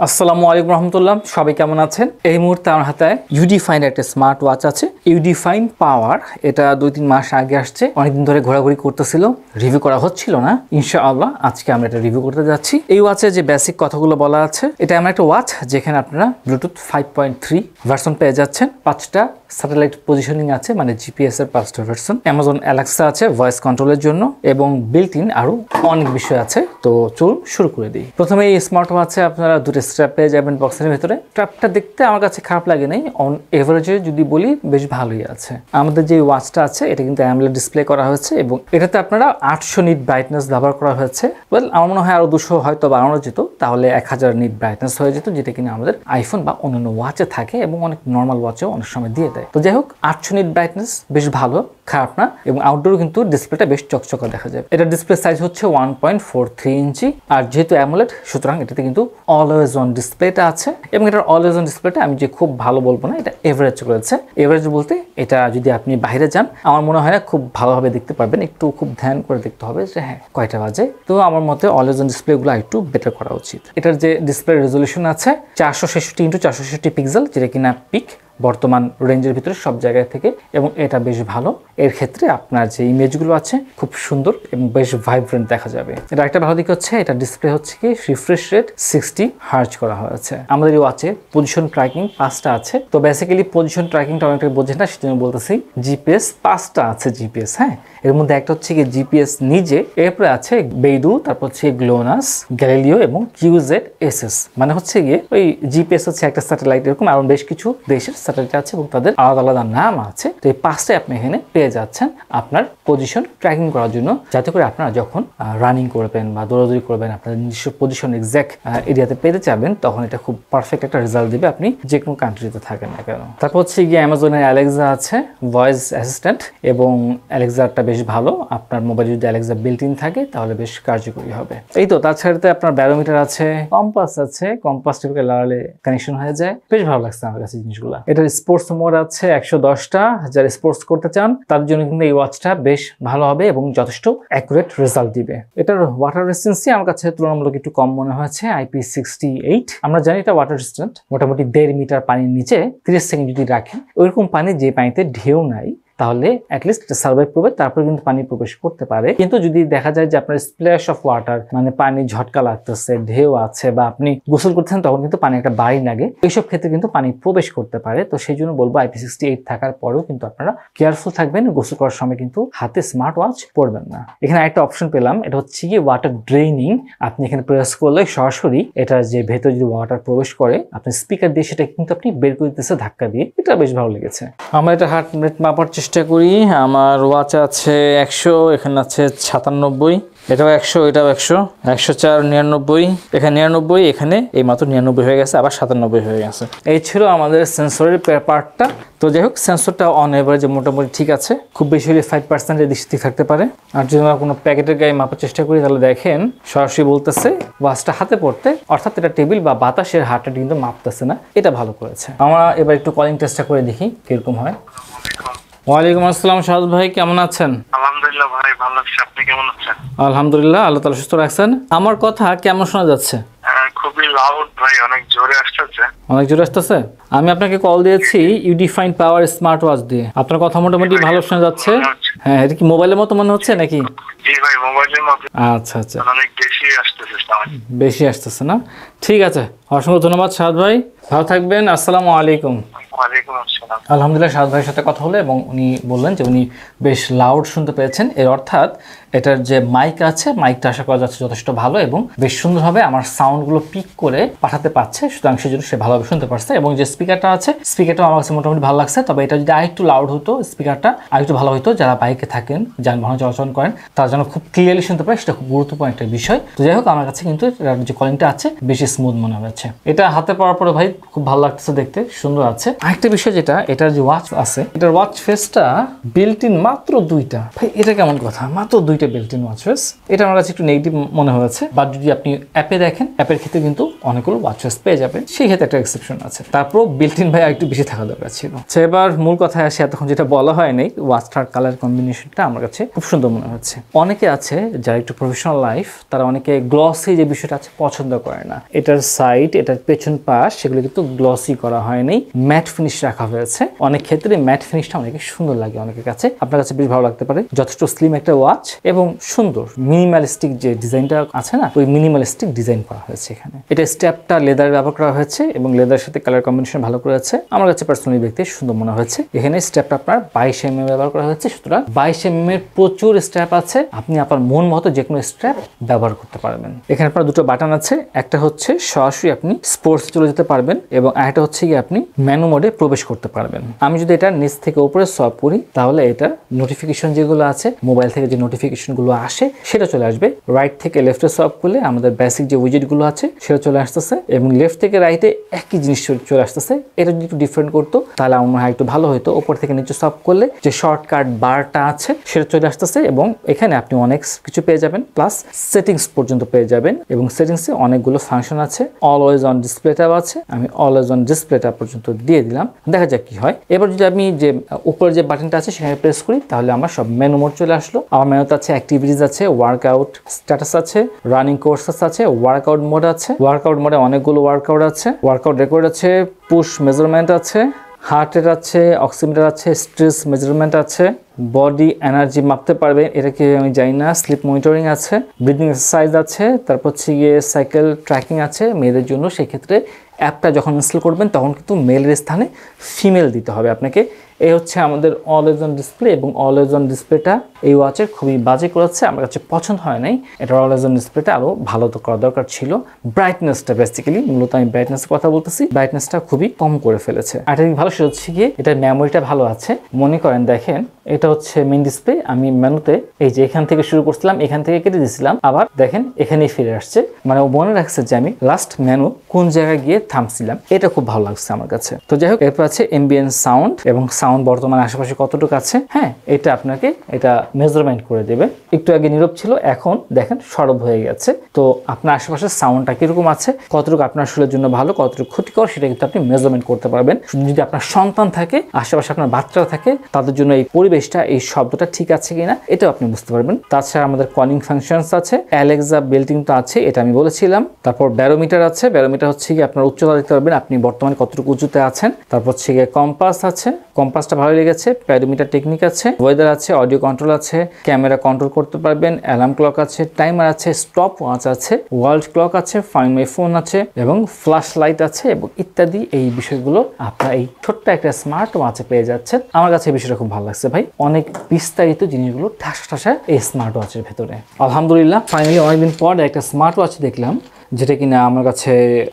আসসালামু আলাইকুম রহমতুল্লাহ, সবাই কেমন আছেন? এই মুহূর্তে আমার হাতে ইউডিফাইন একটা স্মার্ট ওয়াচ আছে, ইউডিফাইন পাওয়ার। এটা 2-3 মাস আগে আসছে, অনেকদিন ধরে ঘোরাঘুরি করতেছিল, রিভিউ করা হচ্ছিল না। ইনশাআল্লাহ আজকে আমরা এটা রিভিউ করতে যাচ্ছি। এই ওয়াচে যে বেসিক কথাগুলো বলা আছে, এটা এমন একটা ওয়াচ যেখানে আপনারা ব্লুটুথ 5.3 ভার্সন পেয়ে যাচ্ছেন। 5টা স্যাটেলাইট পজিশনিং আছে, মানে জিপিএস এর 5টা ভার্সন। অ্যামাজন অ্যালেক্সা আছে ভয়েস কন্ট্রোলের জন্য, এবং বিল্ট ইন আরো অনেক বিষয় আছে। তো চলুন শুরু করে দিই। প্রথমে এই স্মার্ট ওয়াচে আপনারা দুটো স্ট্র্যাপ পেয়ে যাবেন বক্সের ভিতরে। স্ট্র্যাপটা দেখতে আমার কাছে খারাপ লাগে নাই, অন এভারেজে যদি বলি বেশ ভালোই আছে। আমাদের যে ওয়াচটা আছে এটা কিন্তু অ্যামোলেড ডিসপ্লে করা হয়েছে, এবং এটাতে আপনারা 800 নিট ব্রাইটনেস ব্যবহার করা হয়েছে। ওয়েল, আমার মনে হয় আরো 200 হয়তো বাড়ানো যেত, তাহলে 1000 নিট ব্রাইটনেস হয়ে যেত, যেটা কিনা আমাদের আইফোন বা অন্যান্য ওয়াচে থাকে, এবং অনেক নর্মাল ওয়াচেও অনেক সময় দিয়ে দেয়। তো যাই হোক, 800 নিট ব্রাইটনেস বেশ ভালো, খারাপ না। এবং আউটডোর কিন্তু ডিসপ্লেটা বেশ চকচকা দেখা যায়। এটা ডিসপ্লে সাইজ হচ্ছে 1.43 ইঞ্চি, আর যেহেতু অ্যামোলেড সুতরাং এটাতে কিন্তু অলওয়েজ অন ডিসপ্লেটা আছে। এবং এটার অলওয়েজ অন ডিসপ্লেটা আমি যে খুব ভালো বলবো না, এটা এভারেজ রয়েছে। এভারেজ বলতে এটা যদি আপনি বাইরে যান, আমার মনে হয় না খুব ভালোভাবে দেখতে পারবেন, একটু খুব ধ্যান করে দেখতে হবে যে হ্যাঁ কয়টা বাজে। তো আমার মতে অলওয়েজ অন ডিসপ্লেগুলো একটু বেটার করা উচিত। এটার যে ডিসপ্লে রেজলিউশন আছে 466x466 পিক্সেল, যেটা কিনা পিক বর্তমান রেঞ্জের ভিতরে সব জায়গায় থেকে, এবং এটা বেশ ভালো। এর ক্ষেত্রে আপনার যে ইমেজগুলো আছে খুব সুন্দর এবং বেশ ভাইব্রেন্ট দেখা যাবে। এটা একটা ভালো দিক হচ্ছে এটা ডিসপ্লে হচ্ছে কি রিফ্রেশ রেট 60 হার্জ করা হয়েছে। আমাদের এই ওয়াচে পজিশন ট্র্যাকিং 5টা আছে। তো বেসিক্যালি পজিশন ট্র্যাকিংটা অনেকটা বোঝে না, সেজন্য বলতেছি জিপিএস 5টা আছে জিপিএস। হ্যাঁ, এর মধ্যে একটা হচ্ছে কি জিপিএস নিজে, এরপরে আছে বেইডু, তারপর হচ্ছে গ্লোনাস, গ্যালিলিও এবং QZSS। মানে হচ্ছে গিয়ে ওই জিপিএস হচ্ছে একটা স্যাটেলাইট, এরকম আরো বেশ কিছু দেশের স্যাটেলাইট আছে এবং তাদের আলাদা আলাদা নাম আছে। তো এই 5টাই আপনি এখানে পেয়ে যাচ্ছেন আপনার পজিশন ট্র্যাকিং করার জন্য, যাতে করে আপনারা যখন রানিং করবেন বা দৌড়াদৌড়ি করবেন, আপনার নিজস্ব পজিশন এক্সাক্ট এরিয়াতে পেতে যাবেন, তখন এটা খুব পারফেক্ট একটা রেজাল্ট দিবে, আপনি যে কোনো কান্ট্রিতে থাকেন না কেন। তারপর হচ্ছে গিয়ে অ্যামাজনের অ্যালেক্সা আছে ভয়েস অ্যাসিস্ট্যান্ট, এবং অ্যালেক্সাটা বেশ ভালো। আপনার মোবাইলে যদি অ্যালেক্সা বিল্ট ইন থাকে তাহলে বেশ কার্যকরী হবে। এই তো, তাছাড়াতে আপনার ব্যারোমিটার আছে, কম্পাস আছে, কম্পাসটিকে লাগালে কানেকশন হয়ে যায়। বেশ ভালো লাগছে আমার কাছে জিনিসগুলো। এটার স্পোর্টস মোড আছে 110টা, যারা স্পোর্টস করতে চান তাদের জন্য কিন্তু এই ওয়াচটা বেশ ভালো হবে এবং যথেষ্ট অ্যাকুরেট রেজাল্ট দিবে। এটার ওয়াটার রেজিস্ট্যান্সি আমার কাছে তুলনামূলক একটু কম মনে হয়েছে, IP68। আমরা জানি এটা ওয়াটার রেজিস্ট্যান্ট, মোটামুটি 1.5 মিটার পানির নিচে 30 সেকেন্ড যদি রাখেন, ওইরকম পানি যে পানিতে ঢেউ নাই, তাহলে অ্যাটলিস্ট এটা সার্ভাইভ করবে, তারপরে কিন্তু পানি প্রবেশ করতে পারে। কিন্তু যদি দেখা যায় যে আপনার স্প্ল্যাশ অফ ওয়াটার, মানে পানি ঝটকা লাগতেছে, ঢেউ আছে, বা আপনি গোসল করতেছেন, তখন কিন্তু পানি একটা বাড়ি লাগে, এইসব ক্ষেত্রে কিন্তু পানি প্রবেশ করতে পারে। তো সেই জন্য বলবো IP68 থাকার পরেও কিন্তু আপনারা কেয়ারফুল থাকবেন, গোসল করার সময় কিন্তু হাতে স্মার্ট ওয়াচ পরবেন না। এখানে একটা অপশন পেলাম, এটা হচ্ছে কি ওয়াটার ড্রেইনিং। আপনি এখানে প্রেস করলে সরাসরি এটার যে ভেতরে যদি ওয়াটার প্রবেশ করে, আপনি স্পিকার দিয়ে সেটা কিন্তু আপনি বের করে দিতেছে ধাক্কা দিয়ে। এটা বেশ ভালো লেগেছে। আমরা এটা হার্ট রেট মাপার চেষ্টা করি। আমার ওয়াচে আছে 100, এখানে আছে 97, এটাও 100, এটাও 100, 104, 99, এখানে 99, এখানে এই মাত্র 99 হয়ে গেছে, আবার 97 হয়ে গেছে। এই ছিল আমাদের সেন্সরের পার্টটা। তো যাই হোক, সেন্সরটা অন এভারেজে মোটামুটি ঠিক আছে, খুব বেশি হলে 5% এর দিক থাকতে পারে। আর যদি আমরা কোনো প্যাকেটের গায়ে মাপার চেষ্টা করি, তাহলে দেখেন সরাসরি বলতেছে ওয়াচটা হাতে পড়তে, অর্থাৎ এটা টেবিল বা বাতাসের হার্ট রেট কিন্তু মাপতেছে না। এটা ভালো করেছে। আমরা এবার একটু কলিং টেস্টটা করে দেখি কিরকম হয়। ওয়ালাইকুম আসসালাম, শাহাদ ভাই, কেমন আছেন? আলহামদুলিল্লাহ ভাই, ভালো আছি। আপনি কেমন আছেন? আলহামদুলিল্লাহ, আল্লাহ তাআলা সুস্থ রাখছেন। আমার কথা কেমন শোনা যাচ্ছে? খুবই লাউড ভাই, অনেক জোরে আসছে। অনেক জোরে আসতেছে? আমি আপনাকে কল দিয়েছি ইউডিফাইন পাওয়ার স্মার্ট ওয়াচ দিয়ে। আপনার কথা মোটামুটি ভালো শোনা যাচ্ছে। হ্যাঁ, এটা কি মোবাইলের মতো মনে হচ্ছে নাকি? জি ভাই, মোবাইলের মতো। আচ্ছা আচ্ছা, অনেক বেশি আসতেছে সাউন্ড। বেশি আসতেছে না? ঠিক আছে, অসংখ্য ধন্যবাদ শাহাদ ভাই, ভালো থাকবেন। আসসালামু আলাইকুম। ওয়ালাইকুম আসসালাম। আলহামদুলিল্লাহ, শাহাদ ভাইয়ের সাথে কথা হলো এবং উনি বললেন যে উনি বেশ লাউড শুনতে পেয়েছেন। এর অর্থাৎ এটার যে মাইক আছে, মাইকটা আশা করা যাচ্ছে যথেষ্ট ভালো এবং বেশ সুন্দরভাবে আমার সাউন্ডগুলো পিক করে পাঠাতে পারছে, সুতরাং সেই জন্য সে ভালোভাবে শুনতে পারছে। এবং যে স্পিকারটা আছে, স্পিকারটাও আমার কাছে মোটামুটি ভালো লাগছে। তবে এটা যদি আরেকটু লাউড হতো, স্পিকারটা আরেকটু ভালো হতো, যারা বাইকে থাকেন, যানবাহন চলাচল করেন, তারা যেন খুব ক্লিয়ারলি শুনতে পারে, সেটা খুব গুরুত্বপূর্ণ একটা বিষয়। তো যাই হোক, আমার কাছে কিন্তু যে কলিংটা আছে বেশি স্মুথ মনে হচ্ছে। এটা হাতে পড়ার পরে ভাই খুব ভালো লাগতেছে, দেখতে সুন্দর আছে। আরেকটা বিষয় যেটা, এটার যে ওয়াচ আছে, এটার ওয়াচ ফেসটা বিল্ট ইন মাত্র 2টা। ভাই এটা কেমন কথা, মাত্র 2টা বিল্ট ইন ওয়াচ ফেস? এটা আমার কাছে একটু নেগেটিভ মনে হয়েছে। বাট যদি আপনি অ্যাপে দেখেন, অ্যাপের ক্ষেত্রে কিন্তু অনেকগুলো ওয়াচ ফেস পেয়ে যাবেন, সেই ক্ষেত্রে একটা এক্সেপশন আছে। তারপর বিল্ট ইন ভাই একটু বেশি থাকা দরকার ছিল। এবার মূল কথায় আসে, এতক্ষণ যেটা বলা হয় নাই, ওয়াচটার কালার কম্বিনেশনটা আমার কাছে খুব সুন্দর মনে হচ্ছে। অনেকে আছে যারা একটু প্রফেশনাল লাইফ, তারা অনেকে গ্লসি যে বিষয়টা আছে পছন্দ করে না। এটা এটার সাইড, এটার পেছন পাশ সেগুলো কিন্তু গ্লসি করা হয়নি, ম্যাট ফিনিশ রাখা হয়েছে। অনেক ক্ষেত্রে ম্যাট ফিনিশটা অনেক সুন্দর লাগে অনেকের কাছে, আপনার কাছে বেশ ভালো লাগতে পারে। যথেষ্ট স্লিম একটা ওয়াচ এবং সুন্দর মিনিমালিস্টিক যে ডিজাইনটা আছে না, ওই মিনিমালিস্টিক ডিজাইন করা হয়েছে এখানে। এটা স্ট্র্যাপটা লেদার ব্যবহার করা হয়েছে এবং লেদারের সাথে কালার কম্বিনেশন ভালো করে আছে, আমার কাছে পার্সোনালি দেখতে সুন্দর মনে হয়েছে। এখানে স্ট্র্যাপটা আপনার 22mm ব্যবহার করা হয়েছে, সুতরাং 22mm এর প্রচুর স্ট্র্যাপ আছে, আপনি আপনার মন মতো যে কোনো স্ট্র্যাপ ব্যবহার করতে পারবেন। এখানে আপনার দুটো বাটন আছে, একটা হচ্ছে সরাসরি আপনি স্পোর্টস চলে যেতে পারবেন এবং আরেকটা হচ্ছে কি আপনি মেনু মোডে প্রবেশ করতে পারবেন। আমি যদি এটা নিচ থেকে উপরে সোয়াইপ করি তাহলে এটা নোটিফিকেশন যেগুলো আছে, মোবাইল থেকে যে নোটিফিকেশনগুলো আসে সেটা চলে আসবে। রাইট থেকে লেফটে সোয়াইপ করলে আমাদের বেসিক যে উইজেটগুলো আছে সেটা চলে আসতেছে এবং লেফট থেকে রাইটে একই জিনিস চলে আসতেছে। এটা যদি একটু ডিফারেন্ট করতো তাহলে আমার মনে হয় একটু ভালো হতো। উপর থেকে নিচে সোয়াইপ করলে যে শর্টকাট বারটা আছে সেটা চলে আসতেছে এবং এখানে আপনি অনেক কিছু পেয়ে যাবেন, প্লাস সেটিংস পর্যন্ত পেয়ে যাবেন এবং সেটিংসে অনেকগুলো ফাংশন আছে। অলওয়েজ অন ডিসপ্লেটাও আছে, আমি অলওয়েজ অন ডিসপ্লেটা পর্যন্ত দিয়ে দিলাম, দেখা যাক কি হয়। এবার যদি আমি যে উপরের যে বাটনটা আছে সেখানে প্রেস করি তাহলে আমার সব মেনু মোড চলে আসলো। আমার মেনুতে আছে অ্যাক্টিভিটিস আছে, ওয়ার্কআউট স্ট্যাটাস আছে, রানিং কোর্সেস আছে, ওয়ার্কআউট মোড আছে। ওয়ার্কআউট মোডে অনেকগুলো ওয়ার্কআউট আছে, ওয়ার্কআউট রেকর্ড আছে, পুশ মেজারমেন্ট আছে, হার্ট রেট আছে, অক্সিমিটার আছে, স্ট্রেস মেজারমেন্ট আছে, বডি এনার্জি মাপতে পারবেন, এটাকে আমি জানি না, স্লিপ মনিটরিং আছে, ব্রিদিং এক্সারসাইজ আছে, তারপর হচ্ছে গিয়ে সাইকেল ট্র্যাকিং আছে মেয়েদের জন্য। সেই ক্ষেত্রে অ্যাপটা যখন ইনস্টল করবেন তখন কিন্তু মেলের স্থানে ফিমেল দিতে হবে আপনাকে। এই হচ্ছে আমাদের অলওয়েজ অন ডিসপ্লে এবং অলওয়েজ অন ডিসপ্লেটা এই ওয়াচের খুবই বাজে করেছে, আমার কাছে পছন্দ হয় নাই। এটা অলওয়েজ অন ডিসপ্লেটা আরও ভালো তো করা দরকার ছিল। ব্রাইটনেসটা বেসিক্যালি মূলত আমি ব্রাইটনেসের কথা বলতেছি, ব্রাইটনেসটা খুবই কম করে ফেলেছে। আর এটা ভালো সেটা হচ্ছে গিয়ে এটার মেমোরিটা ভালো আছে। মনে করেন দেখেন এটা হচ্ছে মেইন ডিসপ্লে, আমি মেনুতে এই যে এখান থেকে শুরু করছিলাম, এখান থেকে কেটে দিয়েছিলাম, আবার দেখেন এখানেই ফিরে আসছে, মানে ও মনে রাখছে যে আমি লাস্ট মেনু কোন জায়গায় গিয়ে থামছিলাম। এটা খুব ভালো লাগছে আমার কাছে। তো যাই হোক, এরপর আছে এমবিএন সাউন্ড এবং সাউন্ড বর্তমানে আশেপাশে কতটুকু আছে, হ্যাঁ এটা আপনাকে এটা মেজারমেন্ট করে দেবে। একটু আগে নীরব ছিল, এখন দেখেন সরব হয়ে গেছে। তো আপনার আশেপাশের সাউন্ডটা কিরকম আছে, কতটুকু আপনার শরীরের জন্য ভালো, কতটুকু ক্ষতিকর, সেটা কিন্তু আপনি মেজারমেন্ট করতে পারবেন। যদি আপনার সন্তান থাকে, আশেপাশে আপনার বাচ্চারা থাকে, তাদের জন্য এই পরিবেশটা, এই শব্দটা ঠিক আছে কিনা এটাও আপনি বুঝতে পারবেন। তাছাড়া আমাদের কলিং ফাংশনস আছে, অ্যালেক্সা বিল্টিং তো আছে, এটা আমি বলেছিলাম। তারপর ব্যারোমিটার আছে, ব্যারোমিটার হচ্ছে কি আপনার উচ্চতা দেখতে পারবেন, আপনি বর্তমানে কতটুকু উঁচুতে আছেন। তারপর হচ্ছে গিয়ে কম্পাস আছে, কম্পাসটা ভালো লেগেছে। প্যারোমিটার টেকনিক আছে, ওয়েদার আছে, অডিও কন্ট্রোল আছে, ক্যামেরা কন্ট্রোল করতে পারবেন, অ্যালার্ম ক্লক আছে, টাইমার আছে, স্টপ ওয়াচ আছে, ওয়ার্ল্ড ক্লক আছে, ফাইন্ড মাই ফোন আছে এবং ফ্ল্যাশ লাইট আছে এবং ইত্যাদি। এই বিষয়গুলো আপনার এই ছোট্ট একটা স্মার্ট ওয়াচে পেয়ে যাচ্ছেন। আমার কাছে এই বিষয়টা খুব ভালো লাগছে ভাই, অনেক বিস্তারিত জিনিসগুলো ঠাসা ঠাসা এই স্মার্ট ওয়াচের ভেতরে। আলহামদুলিল্লাহ, ফাইনালি অনেকদিন পর একটা স্মার্ট ওয়াচ দেখলাম যেটা কিনা আমার কাছে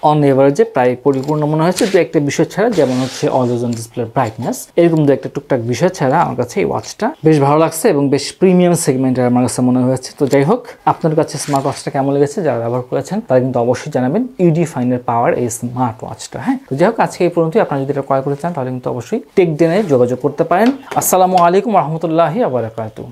অন এভারেজে প্রায় পরিপূর্ণ মনে হয়েছে। দু একটা বিষয় ছাড়া, যেমন হচ্ছে অলওয়েজ অন ডিসপ্লে ব্রাইটনেস, এরকম দু একটা টুকটাক বিষয় ছাড়া আমার কাছে এই ওয়াচটা বেশ ভালো লাগছে এবং বেশ প্রিমিয়াম সেগমেন্টের আমার কাছে মনে হয়েছে। তো যাই হোক, আপনার কাছে স্মার্ট ওয়াচটা কেমন লেগেছে, যারা ব্যবহার করেছেন তারা কিন্তু অবশ্যই জানাবেন। ইউডি ফাইনের পাওয়ার এই স্মার্ট ওয়াচটা। হ্যাঁ, তো যাই হোক, আজকে এই পর্যন্তই। আপনারা যদি এটা ক্রয় করতে চান তাহলে কিন্তু অবশ্যই টেকডেনে যোগাযোগ করতে পারেন। আসসালামু আলাইকুম রহমতুল্লাহি ওয়া বারাকাতুহু।